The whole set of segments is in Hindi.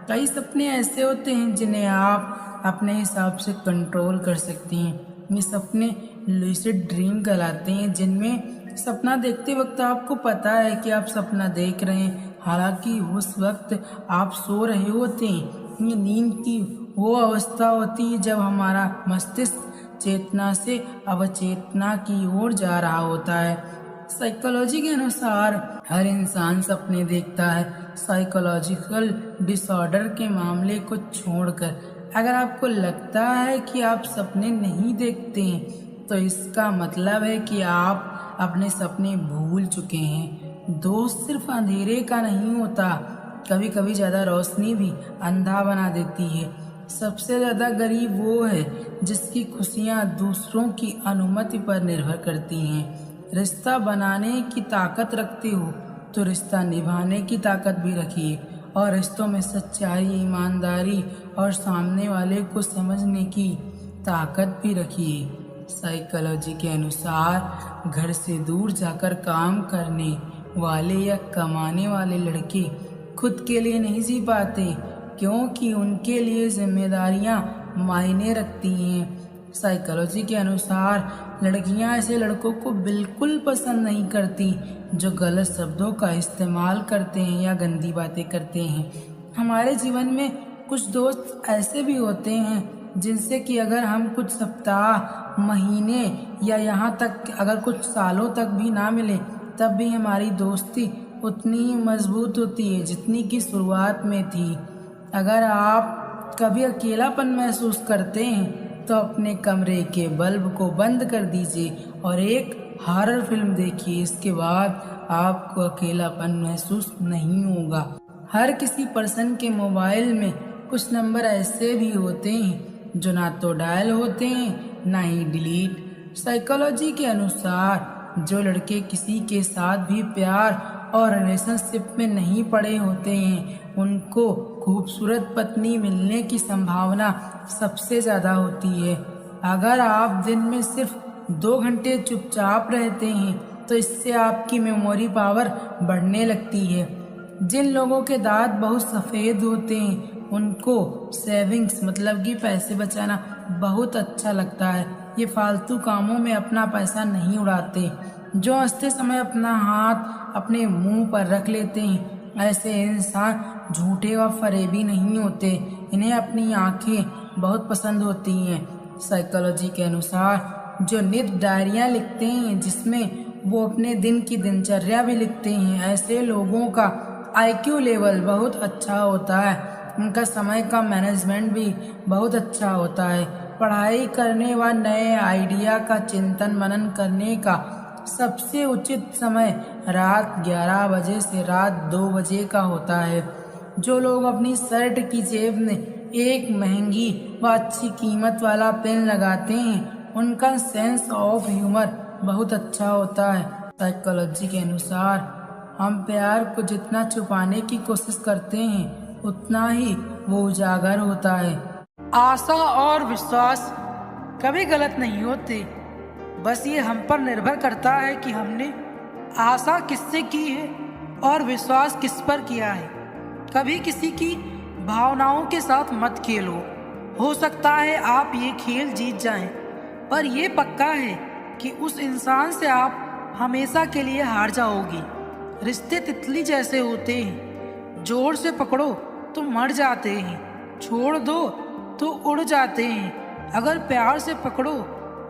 कई सपने ऐसे होते हैं जिन्हें आप अपने हिसाब से कंट्रोल कर सकती हैं। ये सपने लूसिड ड्रीम कहलाते हैं, जिनमें सपना देखते वक्त आपको पता है कि आप सपना देख रहे हैं, हालांकि उस वक्त आप सो रहे होते हैं। ये नींद की वो अवस्था होती है जब हमारा मस्तिष्क चेतना से अवचेतना की ओर जा रहा होता है। साइकोलॉजी के अनुसार हर इंसान सपने देखता है। साइकोलॉजिकल डिसऑर्डर के मामले को छोड़कर अगर आपको लगता है कि आप सपने नहीं देखते हैं, तो इसका मतलब है कि आप अपने सपने भूल चुके हैं। दोस्त सिर्फ अंधेरे का नहीं होता, कभी कभी ज़्यादा रोशनी भी अंधा बना देती है। सबसे ज़्यादा गरीब वो है जिसकी खुशियाँ दूसरों की अनुमति पर निर्भर करती हैं। रिश्ता बनाने की ताकत रखते हो तो रिश्ता निभाने की ताकत भी रखिए, और रिश्तों में सच्चाई, ईमानदारी और सामने वाले को समझने की ताकत भी रखिए। साइकोलॉजी के अनुसार घर से दूर जाकर काम करने वाले या कमाने वाले लड़के खुद के लिए नहीं जी पाते, क्योंकि उनके लिए जिम्मेदारियां मायने रखती हैं। साइकोलॉजी के अनुसार लड़कियां ऐसे लड़कों को बिल्कुल पसंद नहीं करती जो गलत शब्दों का इस्तेमाल करते हैं या गंदी बातें करते हैं। हमारे जीवन में कुछ दोस्त ऐसे भी होते हैं जिनसे कि अगर हम कुछ सप्ताह, महीने या यहाँ तक अगर कुछ सालों तक भी ना मिले, तब भी हमारी दोस्ती उतनी ही मजबूत होती है जितनी कि शुरुआत में थी। अगर आप कभी अकेलापन महसूस करते हैं तो अपने कमरे के बल्ब को बंद कर दीजिए और एक हॉरर फिल्म देखिए। इसके बाद आपको अकेलापन महसूस नहीं होगा। हर किसी पर्सन के मोबाइल में कुछ नंबर ऐसे भी होते हैं जो ना तो डायल होते हैं ना ही डिलीट। साइकोलॉजी के अनुसार जो लड़के किसी के साथ भी प्यार और रिलेशनशिप में नहीं पड़े होते हैं, उनको खूबसूरत पत्नी मिलने की संभावना सबसे ज़्यादा होती है। अगर आप दिन में सिर्फ 2 घंटे चुपचाप रहते हैं तो इससे आपकी मेमोरी पावर बढ़ने लगती है। जिन लोगों के दांत बहुत सफ़ेद होते हैं उनको सेविंग्स मतलब कि पैसे बचाना बहुत अच्छा लगता है। ये फालतू कामों में अपना पैसा नहीं उड़ाते। जो हंसते समय अपना हाथ अपने मुंह पर रख लेते हैं, ऐसे इंसान झूठे व फरेबी नहीं होते। इन्हें अपनी आंखें बहुत पसंद होती हैं। साइकोलॉजी के अनुसार जो नित डायरियाँ लिखते हैं जिसमें वो अपने दिन की दिनचर्या भी लिखते हैं, ऐसे लोगों का आईक्यू लेवल बहुत अच्छा होता है। उनका समय का मैनेजमेंट भी बहुत अच्छा होता है। पढ़ाई करने व नए आइडिया का चिंतन मनन करने का सबसे उचित समय रात 11 बजे से रात 2 बजे का होता है। जो लोग अपनी शर्ट की जेब में एक महंगी व अच्छी कीमत वाला पेन लगाते हैं, उनका सेंस ऑफ ह्यूमर बहुत अच्छा होता है। साइकोलॉजी के अनुसार हम प्यार को जितना छुपाने की कोशिश करते हैं उतना ही वो उजागर होता है। आशा और विश्वास कभी गलत नहीं होते, बस ये हम पर निर्भर करता है कि हमने आशा किससे की है और विश्वास किस पर किया है। कभी किसी की भावनाओं के साथ मत खेलो। हो सकता है आप ये खेल जीत जाएं, पर यह पक्का है कि उस इंसान से आप हमेशा के लिए हार जाओगी। रिश्ते तितली जैसे होते हैं, जोर से पकड़ो तो मर जाते हैं, छोड़ दो तो उड़ जाते हैं। अगर प्यार से पकड़ो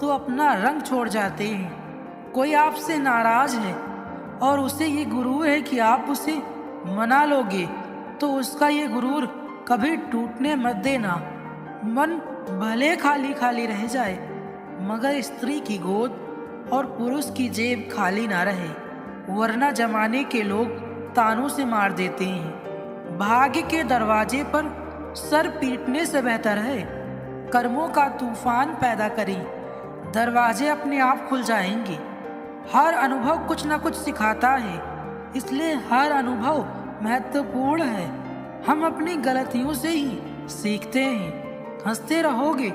तो अपना रंग छोड़ जाते हैं। कोई आपसे नाराज है और उसे ये गुरूर है कि आप उसे मना लोगे, तो उसका ये गुरूर कभी टूटने मत देना। मन भले खाली खाली रह जाए, मगर स्त्री की गोद और पुरुष की जेब खाली ना रहे, वरना जमाने के लोग तानों से मार देते हैं। भाग्य के दरवाजे पर सर पीटने से बेहतर है कर्मों का तूफान पैदा करें, दरवाजे अपने आप खुल जाएंगे। हर अनुभव कुछ ना कुछ सिखाता है, इसलिए हर अनुभव महत्वपूर्ण है। हम अपनी गलतियों से ही सीखते हैं। हंसते रहोगे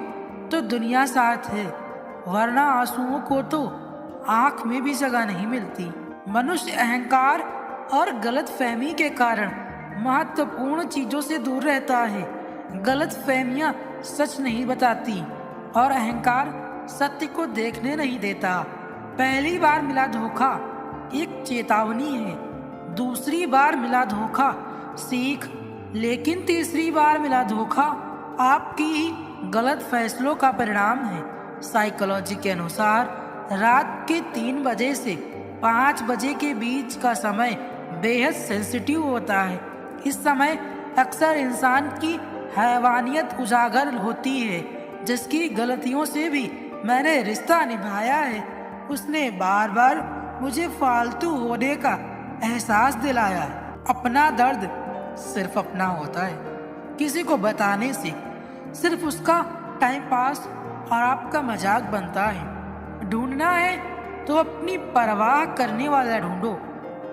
तो दुनिया साथ है, वरना आंसुओं को तो आंख में भी जगह नहीं मिलती। मनुष्य अहंकार और गलतफहमी के कारण महत्वपूर्ण चीजों से दूर रहता है। गलत फहमियाँ सच नहीं बताती और अहंकार सत्य को देखने नहीं देता। पहली बार मिला धोखा एक चेतावनी है, दूसरी बार मिला धोखा सीख, लेकिन तीसरी बार मिला धोखा आपकी ही गलत फैसलों का परिणाम है। साइकोलॉजी के अनुसार रात के 3 बजे से 5 बजे के बीच का समय बेहद सेंसिटिव होता है। इस समय अक्सर इंसान की हैवानियत उजागर होती है। जिसकी गलतियों से भी मैंने रिश्ता निभाया है, उसने बार बार मुझे फालतू होने का एहसास दिलाया है। अपना दर्द सिर्फ अपना होता है, किसी को बताने से सिर्फ उसका टाइम पास और आपका मजाक बनता है। ढूंढना है तो अपनी परवाह करने वाला ढूंढो,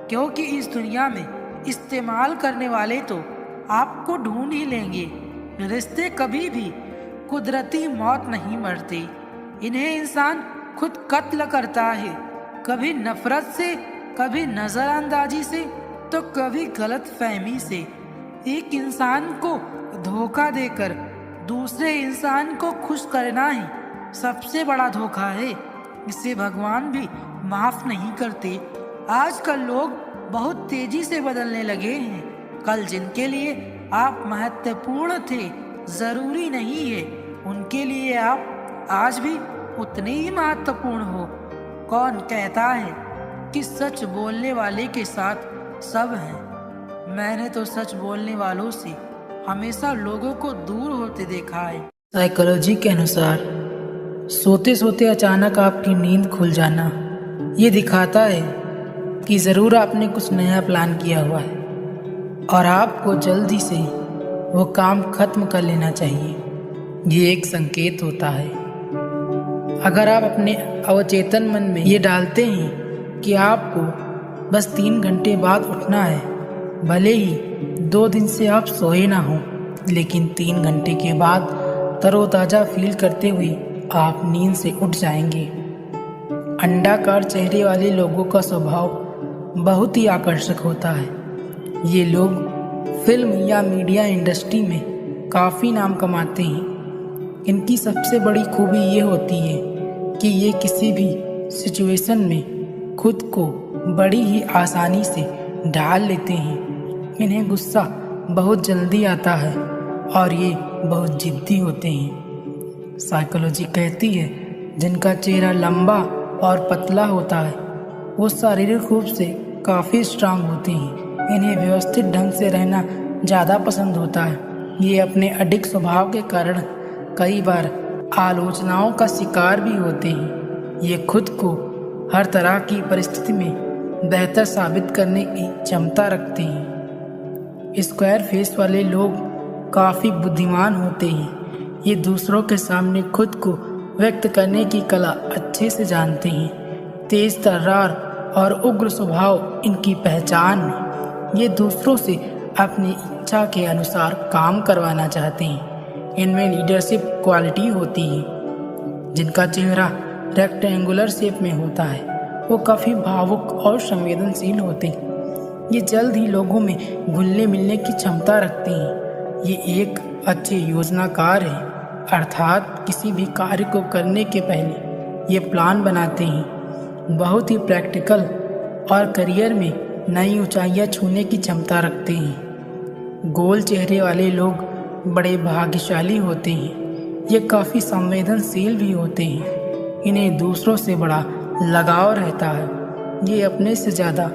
क्योंकि इस दुनिया में इस्तेमाल करने वाले तो आपको ढूंढ ही लेंगे। रिश्ते कभी भी कुदरती मौत नहीं मरते, इन्हें इंसान खुद कत्ल करता है, कभी नफरत से, कभी नजरअंदाजी से, तो कभी गलत फहमी से। एक इंसान को धोखा देकर दूसरे इंसान को खुश करना ही सबसे बड़ा धोखा है। इसे भगवान भी माफ नहीं करते। आजकल लोग बहुत तेजी से बदलने लगे हैं। कल जिनके लिए आप महत्वपूर्ण थे, जरूरी नहीं है उनके लिए आप आज भी उतने ही महत्वपूर्ण हो। कौन कहता है कि सच बोलने वाले के साथ सब है? मैंने तो सच बोलने वालों से हमेशा लोगों को दूर होते देखा है। साइकोलॉजी के अनुसार सोते सोते अचानक आपकी नींद खुल जाना ये दिखाता है कि ज़रूर आपने कुछ नया प्लान किया हुआ है और आपको जल्दी से वो काम खत्म कर लेना चाहिए। ये एक संकेत होता है। अगर आप अपने अवचेतन मन में ये डालते हैं कि आपको बस 3 घंटे बाद उठना है, भले ही 2 दिन से आप सोए ना हो, लेकिन 3 घंटे के बाद तरोताज़ा फील करते हुए आप नींद से उठ जाएंगे। अंडाकार चेहरे वाले लोगों का स्वभाव बहुत ही आकर्षक होता है। ये लोग फिल्म या मीडिया इंडस्ट्री में काफ़ी नाम कमाते हैं। इनकी सबसे बड़ी खूबी ये होती है कि ये किसी भी सिचुएशन में खुद को बड़ी ही आसानी से ढाल लेते हैं। इन्हें गुस्सा बहुत जल्दी आता है और ये बहुत जिद्दी होते हैं। साइकोलॉजी कहती है जिनका चेहरा लंबा और पतला होता है वो शारीरिक रूप से काफ़ी स्ट्रांग होते हैं। इन्हें व्यवस्थित ढंग से रहना ज़्यादा पसंद होता है। ये अपने अडिग स्वभाव के कारण कई बार आलोचनाओं का शिकार भी होते हैं। ये खुद को हर तरह की परिस्थिति में बेहतर साबित करने की क्षमता रखते हैं। स्क्वायर फेस वाले लोग काफ़ी बुद्धिमान होते हैं। ये दूसरों के सामने खुद को व्यक्त करने की कला अच्छे से जानते हैं। तेज तर्रार और उग्र स्वभाव इनकी पहचान है। ये दूसरों से अपनी इच्छा के अनुसार काम करवाना चाहते हैं। इनमें लीडरशिप क्वालिटी होती है। जिनका चेहरा रेक्टेंगुलर शेप में होता है वो काफ़ी भावुक और संवेदनशील होते हैं। ये जल्द ही लोगों में घुलने मिलने की क्षमता रखते हैं। ये एक अच्छे योजनाकार हैं, अर्थात किसी भी कार्य को करने के पहले ये प्लान बनाते हैं। बहुत ही प्रैक्टिकल और करियर में नई ऊंचाइयां छूने की क्षमता रखते हैं। गोल चेहरे वाले लोग बड़े भाग्यशाली होते हैं। ये काफ़ी संवेदनशील भी होते हैं। इन्हें दूसरों से बड़ा लगाव रहता है। ये अपने से ज़्यादा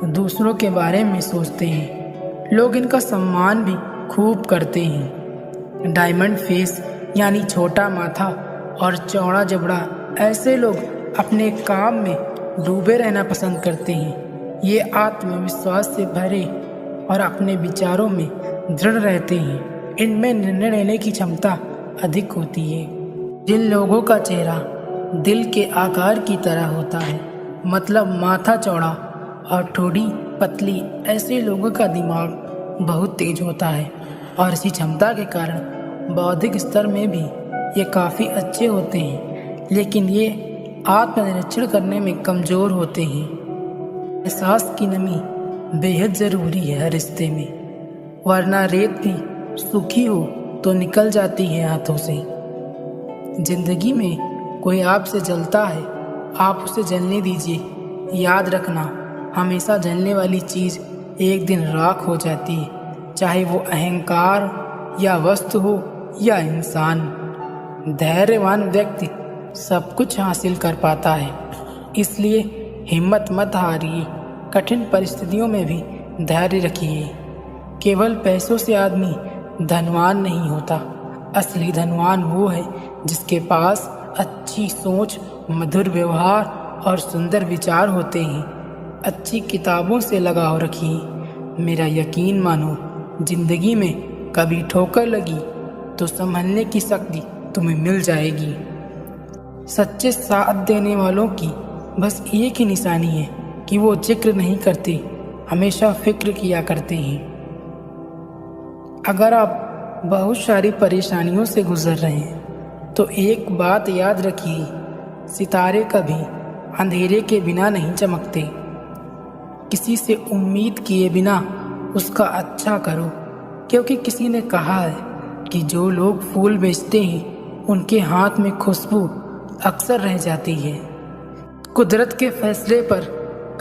दूसरों के बारे में सोचते हैं। लोग इनका सम्मान भी खूब करते हैं। डायमंड फेस यानी छोटा माथा और चौड़ा जबड़ा, ऐसे लोग अपने काम में डूबे रहना पसंद करते हैं। ये आत्मविश्वास से भरे और अपने विचारों में दृढ़ रहते हैं। इनमें निर्णय लेने की क्षमता अधिक होती है। जिन लोगों का चेहरा दिल के आकार की तरह होता है, मतलब माथा चौड़ा और ठोड़ी पतली, ऐसे लोगों का दिमाग बहुत तेज होता है और इसी क्षमता के कारण बौद्धिक स्तर में भी ये काफ़ी अच्छे होते हैं, लेकिन ये आत्मनिरीक्षण करने में कमज़ोर होते हैं। एहसास की नमी बेहद ज़रूरी है हर रिश्ते में। वरना रेत भी सूखी हो तो निकल जाती है हाथों से। जिंदगी में कोई आपसे जलता है, आप उसे जलने दीजिए। याद रखना, हमेशा जलने वाली चीज़ एक दिन राख हो जाती है, चाहे वो अहंकार या वस्तु हो या इंसान। धैर्यवान व्यक्ति सब कुछ हासिल कर पाता है, इसलिए हिम्मत मत हारिए। कठिन परिस्थितियों में भी धैर्य रखिए। केवल पैसों से आदमी धनवान नहीं होता, असली धनवान वो है जिसके पास अच्छी सोच, मधुर व्यवहार और सुंदर विचार होते हैं। अच्छी किताबों से लगाव रखिए। मेरा यकीन मानो, जिंदगी में कभी ठोकर लगी तो संभलने की शक्ति तुम्हें मिल जाएगी। सच्चे साथ देने वालों की बस एक ही निशानी है कि वो जिक्र नहीं करते, हमेशा फिक्र किया करते हैं। अगर आप बहुत सारी परेशानियों से गुजर रहे हैं तो एक बात याद रखिए, सितारे कभी अंधेरे के बिना नहीं चमकते। किसी से उम्मीद किए बिना उसका अच्छा करो, क्योंकि किसी ने कहा है कि जो लोग फूल बेचते हैं उनके हाथ में खुशबू अक्सर रह जाती है। कुदरत के फैसले पर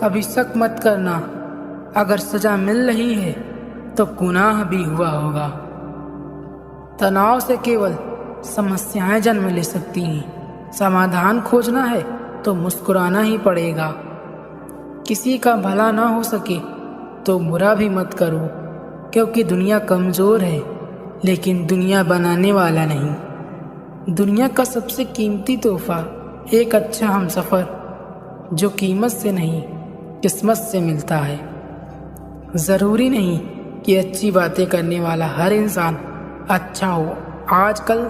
कभी शक मत करना। अगर सजा मिल रही है तो गुनाह भी हुआ होगा। तनाव से केवल समस्याएं जन्म ले सकती हैं। समाधान खोजना है तो मुस्कुराना ही पड़ेगा। किसी का भला ना हो सके तो बुरा भी मत करो, क्योंकि दुनिया कमज़ोर है लेकिन दुनिया बनाने वाला नहीं। दुनिया का सबसे कीमती तोहफा एक अच्छा हमसफ़र, जो कीमत से नहीं किस्मत से मिलता है। ज़रूरी नहीं कि अच्छी बातें करने वाला हर इंसान अच्छा हो। आजकल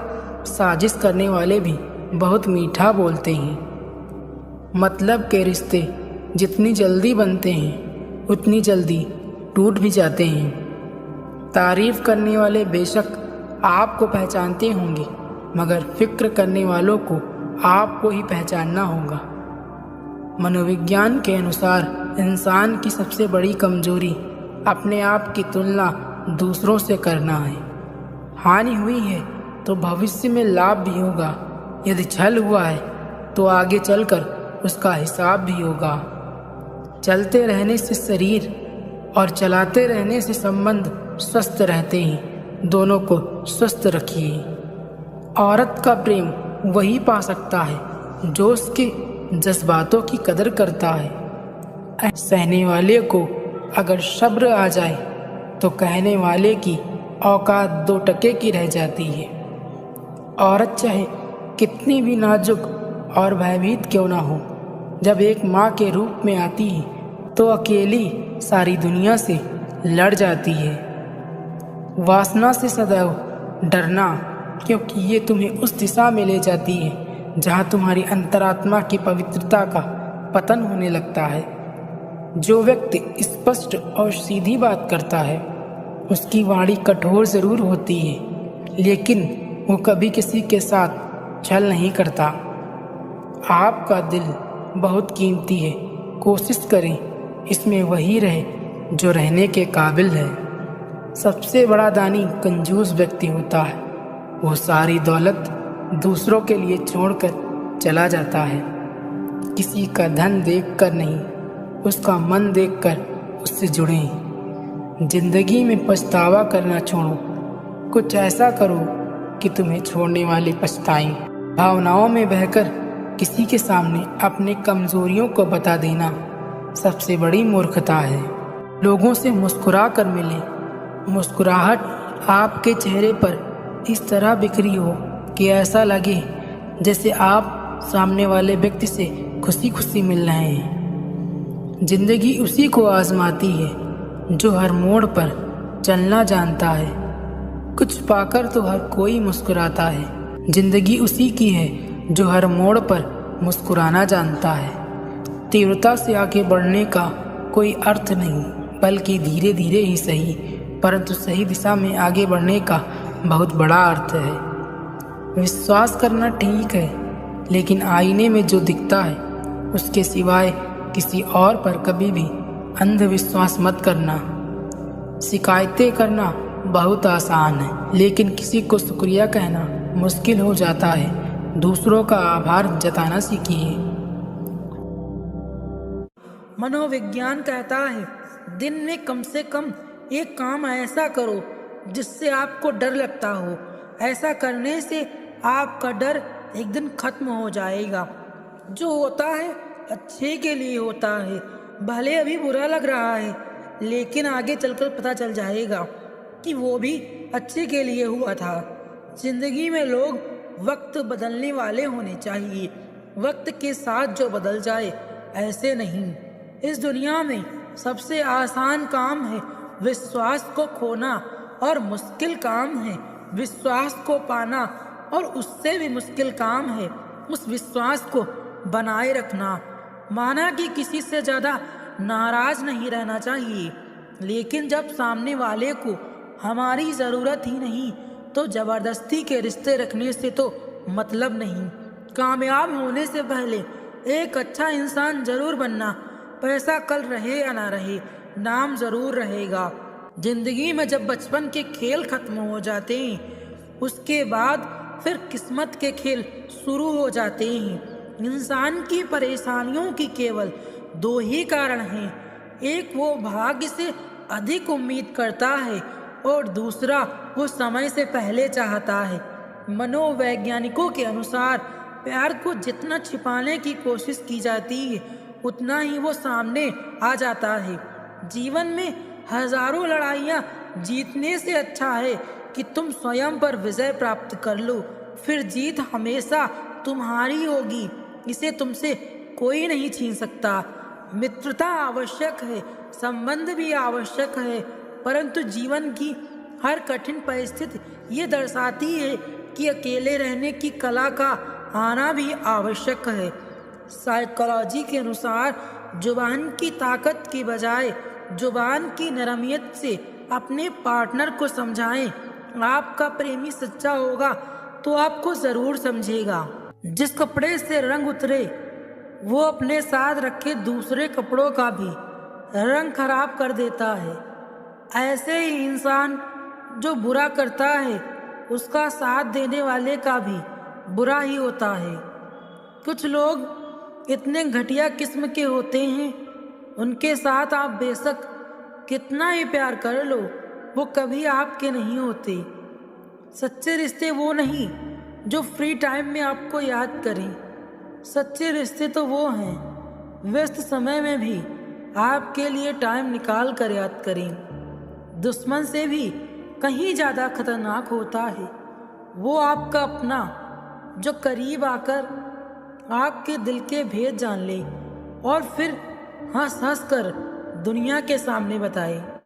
साजिश करने वाले भी बहुत मीठा बोलते हैं। मतलब के रिश्ते जितनी जल्दी बनते हैं उतनी जल्दी टूट भी जाते हैं। तारीफ़ करने वाले बेशक आपको पहचानते होंगे, मगर फिक्र करने वालों को आपको ही पहचानना होगा। मनोविज्ञान के अनुसार इंसान की सबसे बड़ी कमजोरी अपने आप की तुलना दूसरों से करना है। हानि हुई है तो भविष्य में लाभ भी होगा। यदि छल हुआ है तो आगे चलकर उसका हिसाब भी होगा। चलते रहने से शरीर और चलाते रहने से संबंध स्वस्थ रहते हैं। दोनों को स्वस्थ रखिए। औरत का प्रेम वही पा सकता है जो उसके जज्बातों की कदर करता है। सहने वाले को अगर सब्र आ जाए तो कहने वाले की औकात 2 टके की रह जाती है। औरत चाहे कितनी भी नाजुक और भयभीत क्यों ना हो, जब एक माँ के रूप में आती है तो अकेली सारी दुनिया से लड़ जाती है। वासना से सदैव डरना, क्योंकि ये तुम्हें उस दिशा में ले जाती है जहाँ तुम्हारी अंतरात्मा की पवित्रता का पतन होने लगता है। जो व्यक्ति स्पष्ट और सीधी बात करता है उसकी वाणी कठोर ज़रूर होती है, लेकिन वो कभी किसी के साथ छल नहीं करता। आपका दिल बहुत कीमती है। कोशिश करें इसमें वही रहे जो रहने के काबिल है। सबसे बड़ा दानी कंजूस व्यक्ति होता है। वो सारी दौलत दूसरों के लिए छोड़कर चला जाता है। किसी का धन देखकर नहीं, उसका मन देखकर उससे जुड़ें। जिंदगी में पछतावा करना छोड़ो। कुछ ऐसा करो कि तुम्हें छोड़ने वाले पछताएं। भावनाओं में बहकर किसी के सामने अपने कमजोरियों को बता देना सबसे बड़ी मूर्खता है। लोगों से मुस्कुरा कर मिले। मुस्कुराहट आपके चेहरे पर इस तरह बिखरी हो कि ऐसा लगे जैसे आप सामने वाले व्यक्ति से खुशी खुशी मिल रहे हैं। जिंदगी उसी को आजमाती है जो हर मोड़ पर चलना जानता है। कुछ पाकर तो हर कोई मुस्कुराता है। जिंदगी उसी की है जो हर मोड़ पर मुस्कुराना जानता है। तीव्रता से आगे बढ़ने का कोई अर्थ नहीं, बल्कि धीरे धीरे ही सही, परंतु सही दिशा में आगे बढ़ने का बहुत बड़ा अर्थ है। विश्वास करना ठीक है, लेकिन आईने में जो दिखता है उसके सिवाय किसी और पर कभी भी अंधविश्वास मत करना। शिकायतें करना बहुत आसान है, लेकिन किसी को शुक्रिया कहना मुश्किल हो जाता है। दूसरों का आभार जताना सीखिए। मनोविज्ञान कहता है, दिन में कम से कम एक काम ऐसा करो जिससे आपको डर लगता हो। ऐसा करने से आपका डर एक दिन खत्म हो जाएगा। जो होता है अच्छे के लिए होता है। भले अभी बुरा लग रहा है, लेकिन आगे चलकर पता चल जाएगा कि वो भी अच्छे के लिए हुआ था। जिंदगी में लोग वक्त बदलने वाले होने चाहिए, वक्त के साथ जो बदल जाए, ऐसे नहीं। इस दुनिया में सबसे आसान काम है विश्वास को खोना, और मुश्किल काम है विश्वास को पाना, और उससे भी मुश्किल काम है उस विश्वास को बनाए रखना। माना कि किसी से ज़्यादा नाराज नहीं रहना चाहिए, लेकिन जब सामने वाले को हमारी ज़रूरत ही नहीं, तो ज़बरदस्ती के रिश्ते रखने से तो मतलब नहीं। कामयाब होने से पहले एक अच्छा इंसान ज़रूर बनना। पैसा कल रहे या ना रहे, नाम ज़रूर रहेगा। जिंदगी में जब बचपन के खेल खत्म हो जाते हैं, उसके बाद फिर किस्मत के खेल शुरू हो जाते हैं। इंसान की परेशानियों की केवल दो ही कारण हैं, एक वो भाग्य से अधिक उम्मीद करता है, और दूसरा वो समय से पहले चाहता है। मनोवैज्ञानिकों के अनुसार प्यार को जितना छिपाने की कोशिश की जाती है, उतना ही वो सामने आ जाता है। जीवन में हजारों लड़ाइयाँ जीतने से अच्छा है कि तुम स्वयं पर विजय प्राप्त कर लो, फिर जीत हमेशा तुम्हारी होगी। इसे तुमसे कोई नहीं छीन सकता। मित्रता आवश्यक है, संबंध भी आवश्यक है, परंतु जीवन की हर कठिन परिस्थिति ये दर्शाती है कि अकेले रहने की कला का आना भी आवश्यक है। साइकोलॉजी के अनुसार जुबान की ताकत की बजाय जुबान की नरमियत से अपने पार्टनर को समझाएं। आपका प्रेमी सच्चा होगा तो आपको ज़रूर समझेगा। जिस कपड़े से रंग उतरे वो अपने साथ रखे दूसरे कपड़ों का भी रंग खराब कर देता है। ऐसे ही इंसान जो बुरा करता है, उसका साथ देने वाले का भी बुरा ही होता है। कुछ लोग इतने घटिया किस्म के होते हैं, उनके साथ आप बेशक कितना ही प्यार कर लो, वो कभी आपके नहीं होते। सच्चे रिश्ते वो नहीं जो फ्री टाइम में आपको याद करें। सच्चे रिश्ते तो वो हैं व्यस्त समय में भी आपके लिए टाइम निकाल कर याद करें। दुश्मन से भी कहीं ज़्यादा खतरनाक होता है वो आपका अपना, जो करीब आकर आपके दिल के भेद जान ले और फिर हंस हंस कर दुनिया के सामने बताए।